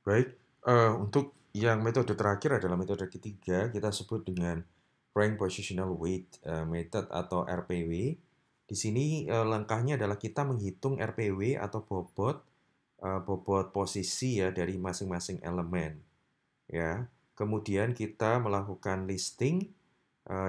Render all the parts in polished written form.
Baik, untuk yang metode terakhir adalah metode ketiga, kita sebut dengan Rank Positional Weight Method atau RPW. Di sini langkahnya adalah kita menghitung RPW atau bobot posisi ya dari masing-masing elemen ya. Kemudian kita melakukan listing,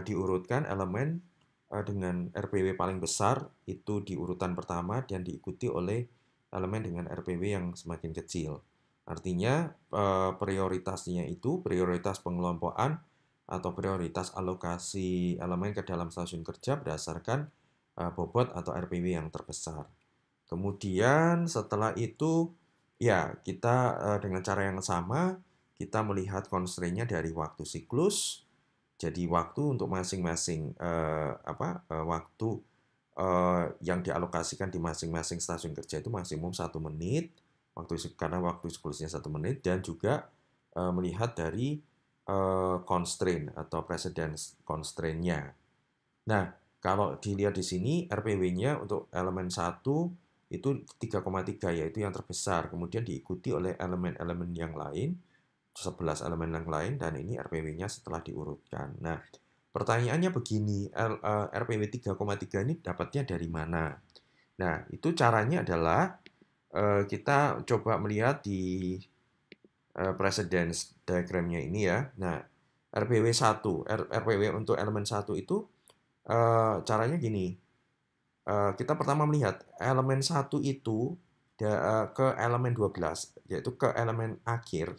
diurutkan elemen dengan RPW paling besar itu di urutan pertama dan diikuti oleh elemen dengan RPW yang semakin kecil. Artinya prioritasnya itu prioritas pengelompokan atau prioritas alokasi elemen ke dalam stasiun kerja berdasarkan bobot atau RPW yang terbesar. Kemudian setelah itu ya kita dengan cara yang sama kita melihat constraint-nya dari waktu siklus. Jadi waktu untuk masing-masing waktu yang dialokasikan di masing-masing stasiun kerja itu maksimum 1 menit karena waktu siklusnya 1 menit dan juga melihat dari constraint atau precedence constraint-nya. Nah, kalau dilihat di sini RPW-nya untuk elemen 1 itu 3,3 yaitu yang terbesar. Kemudian diikuti oleh elemen-elemen yang lain, 11 elemen yang lain dan ini RPW-nya setelah diurutkan. Nah, pertanyaannya begini, RPW 3,3 ini dapatnya dari mana? Nah, itu caranya adalah kita coba melihat di precedence diagramnya ini ya. Nah, RPW untuk elemen 1 itu caranya gini, kita pertama melihat elemen 1 itu ke elemen 12, yaitu ke elemen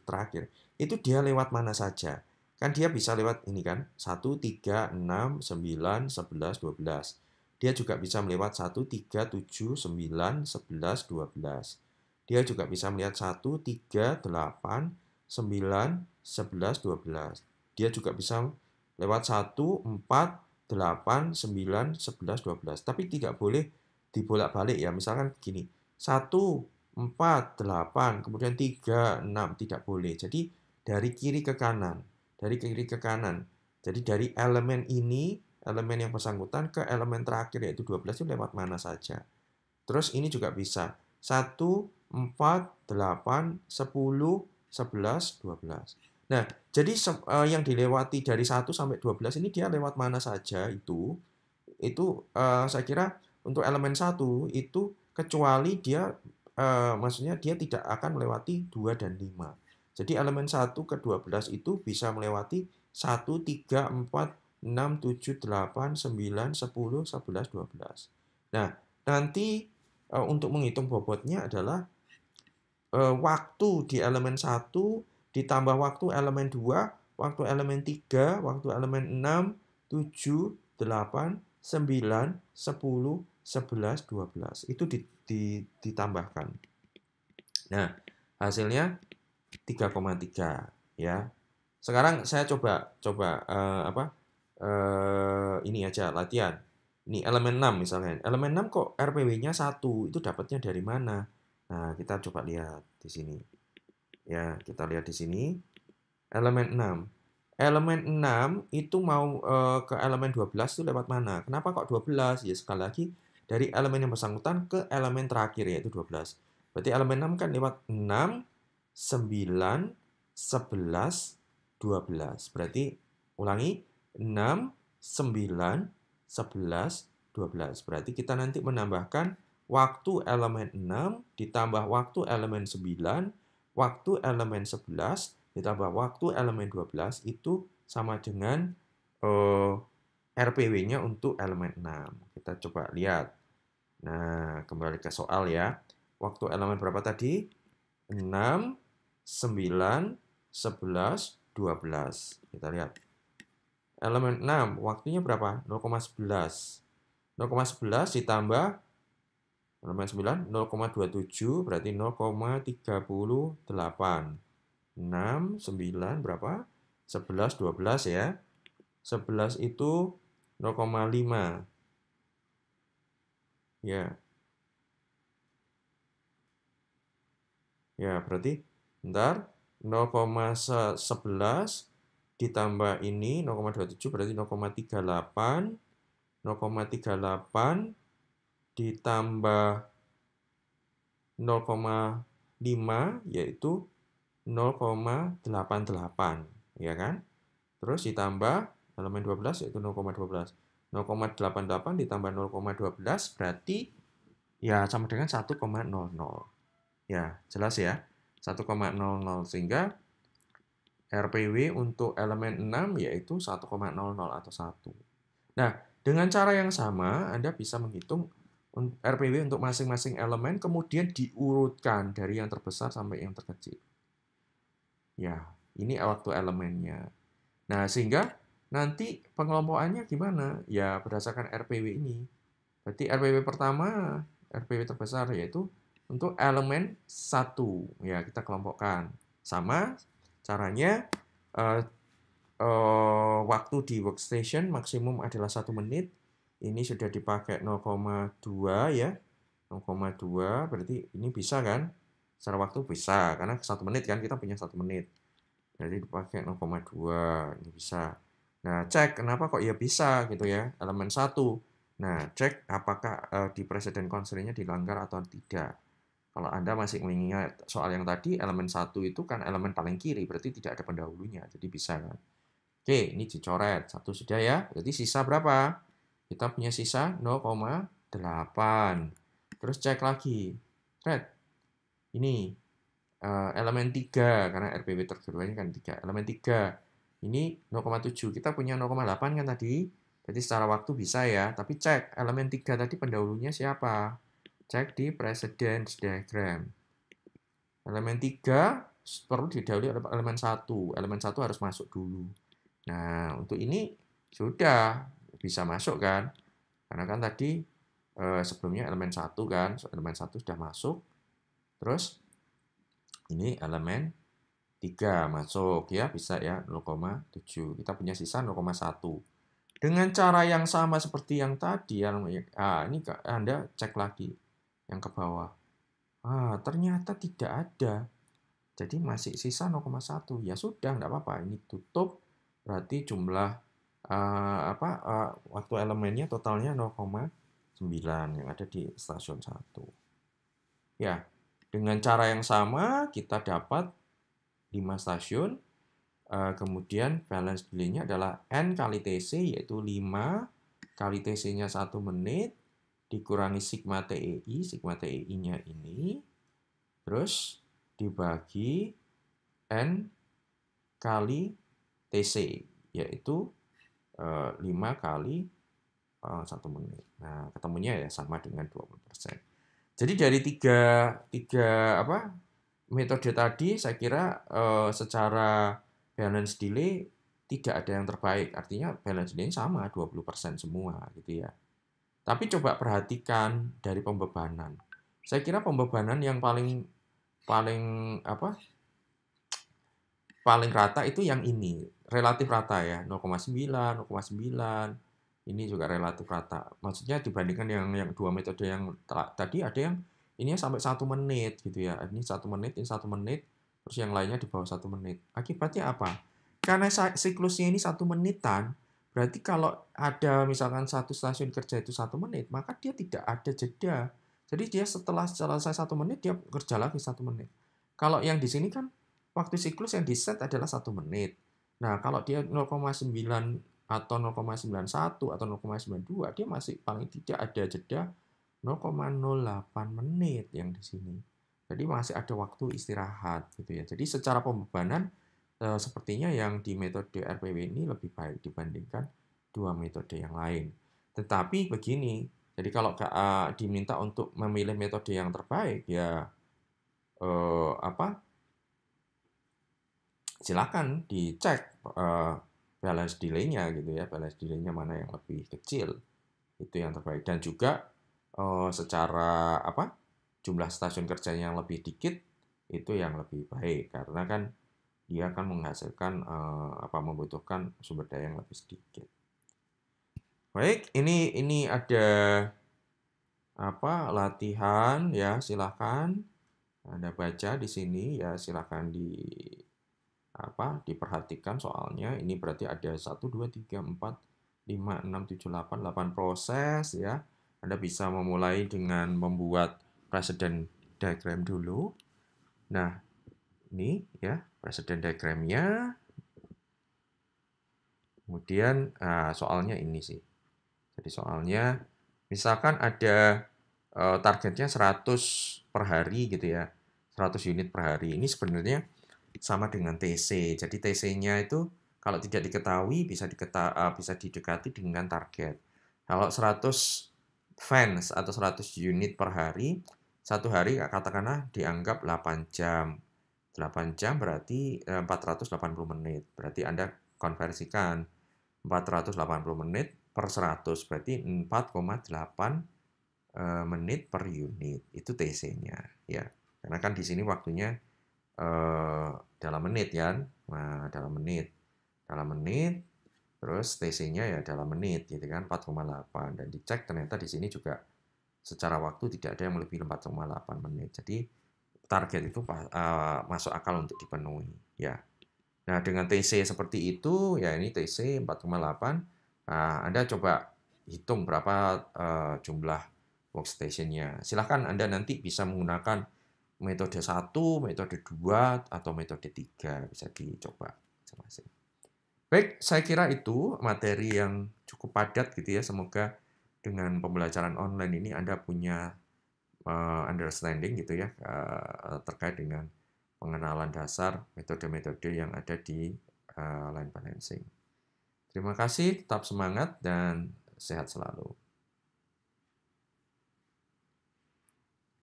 terakhir, itu dia lewat mana saja. Kan dia bisa lewat ini kan, 1, 3, 6, 9, 11, 12. Dia juga bisa melewat 1, 3, 7, 9, 11, 12. Dia juga bisa melihat 1, 3, 8, 9, 11, 12. Dia juga bisa lewat 1, 4, 8, 9, 11, 12. Tapi tidak boleh dibolak-balik ya. Misalkan gini, 1, 4, 8, kemudian 3, 6. Tidak boleh. Jadi dari kiri ke kanan. Dari kiri ke kanan. Jadi dari elemen ini, elemen yang bersangkutan ke elemen terakhir yaitu 12 itu lewat mana saja. Terus ini juga bisa. 1, 4, 8, 10, 11, 12. Nah, jadi yang dilewati dari 1 sampai 12 ini dia lewat mana saja itu saya kira untuk elemen 1 itu kecuali dia maksudnya dia tidak akan melewati 2 dan 5. Jadi elemen 1 ke 12 itu bisa melewati 1, 3, 4, 6, 7, 8, 9, 10, 11, 12. Nah, nanti untuk menghitung bobotnya adalah waktu di elemen 1 ditambah waktu elemen 2, waktu elemen 3, waktu elemen 6, 7, 8, 9, 10, 11, 12. Itu ditambahkan. Nah, hasilnya 3,3 ya. Sekarang saya coba ini aja latihan. Ini elemen 6 misalnya. Elemen 6 kok RPW-nya 1, itu dapatnya dari mana? Nah, kita coba lihat di sini. Ya, kita lihat di sini. Elemen 6. Elemen 6 itu mau ke elemen 12 itu lewat mana? Kenapa kok 12? Ya, sekali lagi dari elemen yang bersangkutan ke elemen terakhir yaitu 12. Berarti elemen 6 kan lewat 6, 9, 11, 12. Berarti ulangi 6, 9, 11, 12. Berarti kita nanti menambahkan waktu elemen 6 ditambah waktu elemen 9, waktu elemen 11 ditambah waktu elemen 12 itu sama dengan RPW-nya untuk elemen 6. Kita coba lihat. Nah, kembali ke soal ya. Waktu elemen berapa tadi? 6, 9, 11, 12. Kita lihat. Elemen 6, waktunya berapa? 0,11. 0,11 ditambah elemen 9, 0,27 berarti 0,38. 6, 9, berapa? 11, 12 ya. 11 itu 0,5. Ya. Ya, berarti bentar 0,11 ditambah ini 0,27 berarti 0,38. 0,38 ditambah 0,5 yaitu 0,88, ya kan? Terus ditambah elemen 12 yaitu 0,12. 0,88 ditambah 0,12 berarti ya sama dengan 1,00. Ya, jelas ya. 1,00 sehingga RPW untuk elemen 6 yaitu 1,00 atau 1. Nah, dengan cara yang sama Anda bisa menghitung RPW untuk masing-masing elemen kemudian diurutkan dari yang terbesar sampai yang terkecil. Ya, ini waktu elemennya. Nah, sehingga nanti pengelompokannya gimana? Ya, berdasarkan RPW ini. Berarti RPW pertama, RPW terbesar yaitu untuk elemen 1. Ya, kita kelompokkan. Sama caranya waktu di workstation maksimum adalah 1 menit. Ini sudah dipakai 0,2 ya. 0,2 berarti ini bisa kan? Secara waktu bisa, karena 1 menit kan, kita punya 1 menit. Jadi dipakai 0,2, ini bisa. Nah, cek kenapa kok ya bisa gitu ya, elemen 1. Nah, cek apakah di presiden constraint-nya dilanggar atau tidak. Kalau Anda masih mengingat soal yang tadi, elemen 1 itu kan elemen paling kiri, berarti tidak ada pendahulunya, jadi bisa kan. Oke, ini dicoret. 1 sudah ya, berarti sisa berapa? Kita punya sisa 0,8. Terus cek lagi. Red. Ini elemen 3, karena RPW terkeduanya kan 3. Elemen 3, ini 0,7. Kita punya 0,8 kan tadi. Jadi secara waktu bisa ya. Tapi cek, elemen 3 tadi pendahulunya siapa? Cek di precedence diagram. Elemen 3 perlu didahului oleh elemen 1. Elemen 1 harus masuk dulu. Nah, untuk ini sudah bisa masuk kan? Karena kan tadi sebelumnya elemen 1 kan, elemen 1 sudah masuk. Terus ini elemen 3 masuk ya, bisa ya 0,7. Kita punya sisa 0,1. Dengan cara yang sama seperti yang tadi, ini Anda cek lagi yang ke bawah. Ternyata tidak ada. Jadi masih sisa 0,1. Ya sudah, enggak apa-apa. Ini tutup, berarti jumlah waktu elemennya totalnya 0,9 yang ada di stasiun 1. Ya, dengan cara yang sama kita dapat 5 stasiun. Kemudian balance delay-nya adalah N kali TC, yaitu 5 kali TC-nya 1 menit, dikurangi sigma TEI, sigma TEI-nya ini, terus dibagi N kali TC, yaitu 5 kali 1 menit. Nah, ketemunya ya sama dengan 20%. Jadi dari tiga metode tadi, saya kira secara balance delay tidak ada yang terbaik. Artinya balance delay sama 20% semua gitu ya. Tapi coba perhatikan dari pembebanan. Saya kira pembebanan yang paling rata itu yang ini, relatif rata ya, 0,9, 0,9. Ini juga relatif rata. Maksudnya dibandingkan yang 2 metode yang tadi, ada yang ini sampai 1 menit gitu ya. Ini 1 menit, ini 1 menit, terus yang lainnya di bawah 1 menit. Akibatnya apa? Karena siklusnya ini 1 menitan, berarti kalau ada misalkan satu stasiun kerja itu 1 menit, maka dia tidak ada jeda. Jadi dia setelah selesai 1 menit, dia kerja lagi 1 menit. Kalau yang di sini kan waktu siklus yang di-set adalah 1 menit. Nah, kalau dia 0,9 atau 0,91 atau 0,92, dia masih paling tidak ada jeda 0,08 menit yang di sini. Jadi masih ada waktu istirahat gitu ya. Jadi secara pembebanan sepertinya yang di metode RPW ini lebih baik dibandingkan 2 metode yang lain. Tetapi begini, jadi kalau diminta untuk memilih metode yang terbaik ya silakan dicek balance delay-nya gitu ya, balance delay-nya mana yang lebih kecil, itu yang terbaik. Dan juga secara jumlah stasiun kerjanya yang lebih dikit, itu yang lebih baik, karena kan dia akan menghasilkan membutuhkan sumber daya yang lebih sedikit. Baik, ini ada latihan ya, silakan Anda baca di sini ya, silakan diperhatikan soalnya. Ini berarti ada 1, 2, 3, 4, 5, 6, 7, 8 proses ya. Anda bisa memulai dengan membuat precedent diagram dulu. Nah, Ini ya, presiden diagramnya. Kemudian soalnya ini sih. Jadi soalnya misalkan ada targetnya 100 per hari gitu ya. 100 unit per hari. Ini sebenarnya sama dengan TC. Jadi TC-nya itu kalau tidak diketahui bisa didekati dengan target. Kalau 100 fans atau 100 unit per hari, satu hari katakanlah dianggap 8 jam. 8 jam berarti 480 menit. Berarti Anda konversikan 480 menit per 100, berarti 4,8 menit per unit. Itu TC-nya ya. Karena kan di sini waktunya dalam menit ya. Nah, dalam menit. Dalam menit, terus TC-nya ya dalam menit gitu kan, 4,8. Dan dicek ternyata di sini juga secara waktu tidak ada yang melebihi 4,8 menit. Jadi target itu masuk akal untuk dipenuhi ya. Nah, dengan TC seperti itu, ya ini TC 4,8. Nah, Anda coba hitung berapa jumlah workstation-nya. Silahkan Anda nanti bisa menggunakan metode 1, metode 2, atau metode 3. Bisa dicoba masing-masing. Baik, saya kira itu materi yang cukup padat gitu ya. Semoga dengan pembelajaran online ini Anda punya understanding gitu ya terkait dengan pengenalan dasar metode-metode yang ada di line balancing. Terima kasih, tetap semangat dan sehat selalu.